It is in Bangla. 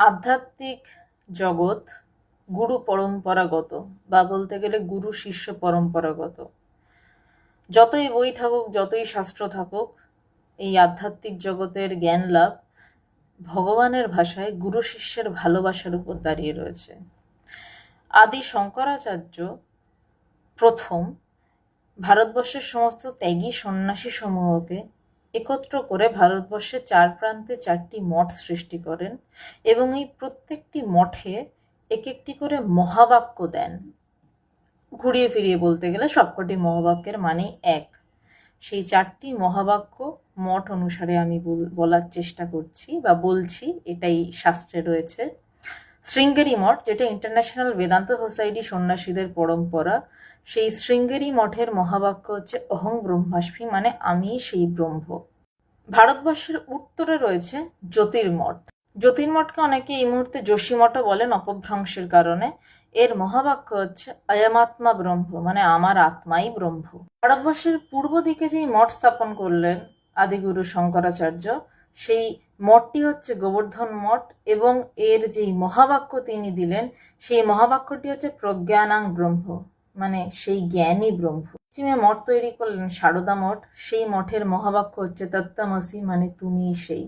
আধ্যাত্মিক জগৎ গুরু পরম্পরাগত, বা বলতে গেলে গুরু শিষ্য পরম্পরাগত। যতই বই থাকুক, যতই শাস্ত্র থাকুক, এই আধ্যাত্মিক জগতের জ্ঞান লাভ ভগবানের ভাষায় গুরু শিষ্যের ভালোবাসার উপর দাঁড়িয়ে রয়েছে। আদি শঙ্করাচার্য প্রথম ভারতবর্ষের সমস্ত ত্যাগী সন্ন্যাসী সমূহকে একত্র করে ভারতবর্ষের চার প্রান্তে 4টি মঠ সৃষ্টি করেন এবং এই প্রত্যেকটি মঠে এক একটি করে মহাবাক্য দেন। ঘুরিয়ে ফিরিয়ে বলতে গেলে সবকটি মহাবাক্যের মানে এক। সেই 4টি মহাবাক্য মঠ অনুসারে আমি বলার চেষ্টা করছি বা বলছি, এটাই শাস্ত্রে রয়েছে। শৃঙ্গেরি মঠ, যেটা ইন্টারন্যাশনাল বেদান্ত সোসাইটি সন্ন্যাসীদের পরম্পরা, সেই শৃঙ্গেরি মঠের মহাবাক্য হচ্ছে অহং ব্রহ্মাস্মি, মানে আমি সেই ব্রহ্ম। ভারতবর্ষের উত্তরে রয়েছে জ্যোতির্মঠ। জ্যোতির্মঠকে অনেকে এই মুহূর্তে যোশীমঠও বলেন অপভ্রংশের কারণে। এর মহাবাক্য হচ্ছে অয়মাত্মা ব্রহ্ম, মানে আমার আত্মাই ব্রহ্ম। ভারতবর্ষের পূর্ব দিকে যেই মঠ স্থাপন করলেন আদিগুরু শঙ্করাচার্য, সেই মঠটি হচ্ছে গোবর্ধন মঠ এবং এর যেই মহাবাক্য তিনি দিলেন, সেই মহাবাক্যটি হচ্ছে প্রজ্ঞানাং ব্রহ্ম, মানে সেই জ্ঞানই ব্রহ্ম। পশ্চিমে মঠ তৈরি করলেন সারদা মঠ, সেই মঠের মহাবাক্য হচ্ছে তত্ত্বমসি, মানে তুমি সেই।